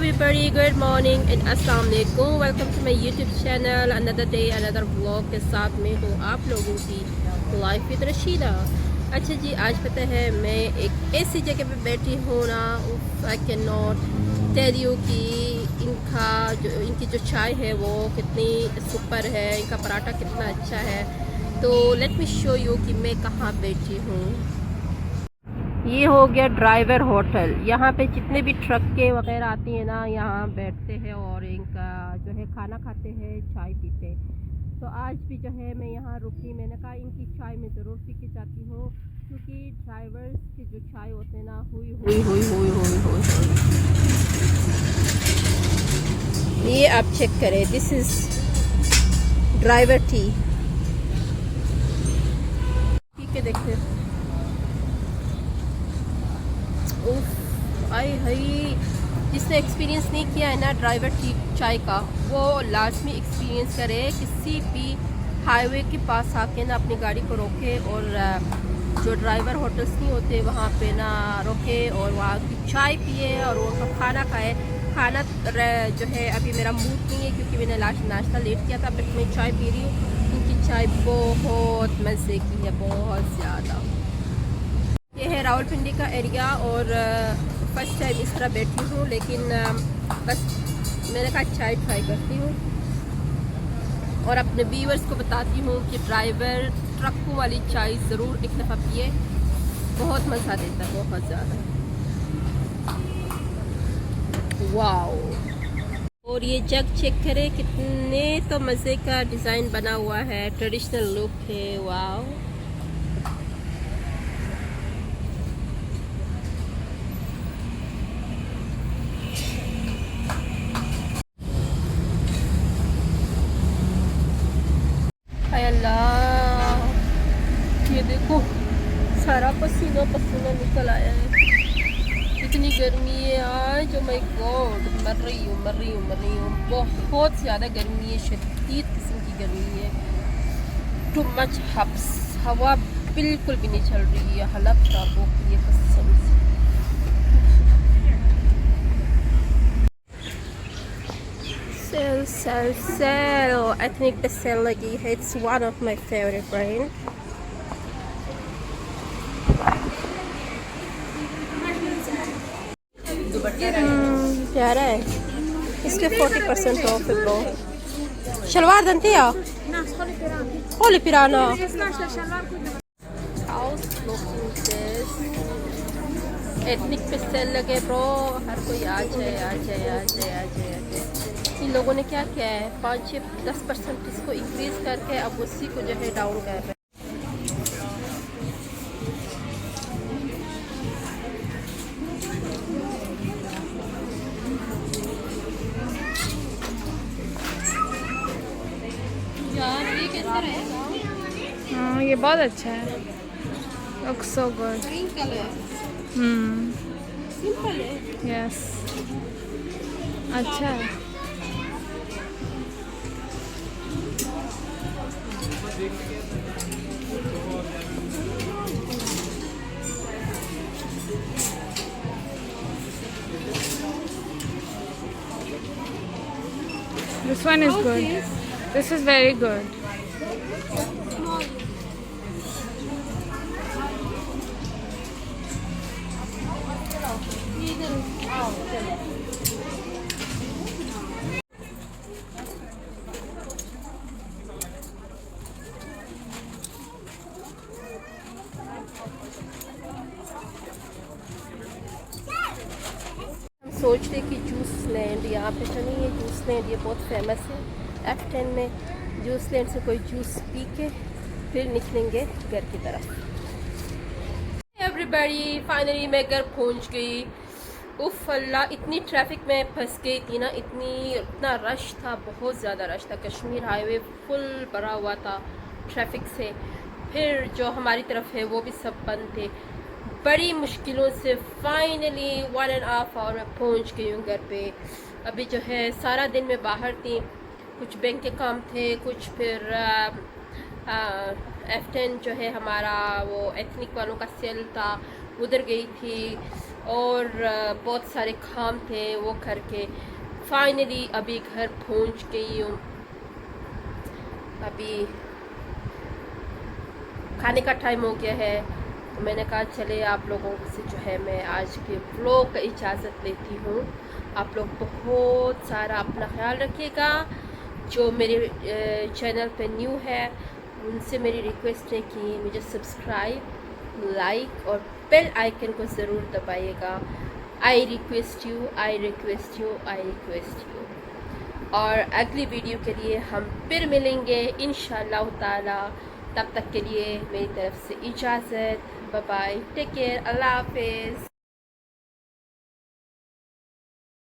everybody, good morning and अस्सलाम वालेकुम। Welcome to my YouTube channel. Another day another vlog के साथ में हूँ आप लोगों की लाइफ विद रशीदा। अच्छा जी, आज पता है मैं एक ऐसी जगह पे बैठी हूँ ना, I can not tell you कि इनकी जो चाय है वो कितनी सुपर है, इनका पराठा कितना अच्छा है। तो लेट मी शो यू कि मैं कहाँ बैठी हूँ। ये हो गया ड्राइवर होटल। यहाँ पे जितने भी ट्रक के वगैरह आती हैं ना, यहाँ बैठते हैं और इनका जो है खाना खाते हैं, चाय पीते हैं। तो आज भी जो है मैं यहाँ रुकी, मैंने कहा इनकी चाय मैं ज़रूर पी के जाती हूँ, क्योंकि ड्राइवर्स की जो चाय होते हैं ना, हुई हुई हुई हुई हुई हुई हुई। ये आप चेक करें, दिस इज़ ड्राइवर टी। ठीक है, देखते आई हई, जिसने एक्सपीरियंस नहीं किया है ना ड्राइवर टी चाय का, वो लाजमी एक्सपीरियंस करे। किसी भी हाईवे के पास आके ना अपनी गाड़ी को रोके और जो ड्राइवर होटल्स नहीं होते वहाँ पे ना रोके और वहाँ की चाय पिए और उनका खाना खाए। खाना जो है अभी मेरा मूड नहीं है, क्योंकि मैंने नाश्ता लेट किया था, बट मैं चाय पी रही हूँ। उनकी चाय बहुत मज़े की है, बहुत ज़्यादा। ये है रावलपिंडी का एरिया और फर्स्ट टाइम इस तरह बैठी हूँ, लेकिन बस मैंने कहा चाय ट्राई करती हूँ और अपने व्यूअर्स को बताती हूँ कि ड्राइवर ट्रकों वाली चाय ज़रूर एक दफ़ा पिए, बहुत मज़ा देता है, बहुत ज़्यादा। वाओ। और ये जग चेक करें, कितने तो मज़े का डिज़ाइन बना हुआ है, ट्रेडिशनल लुक है। वाओ। अल्लाह, ये देखो सारा पसीना पसीना निकल आया है, इतनी गर्मी है आज। ओ माय गॉड, मर रही हूँ। बहुत ज़्यादा गर्मी है, शदीद किस्म की गर्मी है। टू मच हब्स, हवा बिल्कुल भी नहीं चल रही है, हालत खराब हो गई है कसम से। सेल एथनिक पे सेल लगी है। It's one of my favourite brand. प्यारा है, इसके 40% ऑफ है ब्रो। शलवार दंती या होली पिराना एथनिक पे सेल लगे ब्रो, हर कोई आ जाए। इन लोगों ने क्या किया है, 5-10% इसको इंक्रीज करके अब उसी को जो है डाउन कर रहे हैं। यार ये कैसा रहेगा? हाँ, ये बहुत अच्छा है। Look so good. Green colour simple है। यस, अच्छा है। This one is good. This is very good. सोच रहे कि जूस लैंड यहाँ पे तो नहीं है। जूस लैंड ये बहुत फेमस है F10 में। जूस लैंड से कोई जूस पी के फिर निकलेंगे घर की तरफ। एवरीबॉडी, फाइनली मैं घर पहुँच गई। उफ अल्लाह, इतनी ट्रैफिक में फंस गई थी ना, इतना रश था, बहुत ज़्यादा रश था। कश्मीर हाईवे फुल भरा हुआ था ट्रैफिक से। फिर जो हमारी तरफ है वो भी सब बंद थे। बड़ी मुश्किलों से फाइनली 1.5 आवर में पहुंच गई हूँ घर पे। अभी जो है सारा दिन मैं बाहर थी, कुछ बैंक के काम थे, कुछ फिर F10 जो है हमारा वो एथनिक वालों का सेल था, उधर गई थी। और बहुत सारे काम थे वो करके फाइनली अभी घर पहुंच गई हूँ। अभी खाने का टाइम हो गया है, तो मैंने कहा चले आप लोगों से जो है मैं आज के व्लॉग का इजाज़त लेती हूँ। आप लोग बहुत सारा अपना ख्याल रखिएगा। जो मेरे चैनल पे न्यू है उनसे मेरी रिक्वेस्ट है कि मुझे सब्सक्राइब, लाइक और बेल आइकन को ज़रूर दबाइएगा। I request you, I request you, I request you. और अगली वीडियो के लिए हम फिर मिलेंगे इंशाअल्लाह ताला। तब तक के लिए मेरी तरफ से इजाज़त। बाय बाय, टेक केयर, अल्लाह हाफिज़।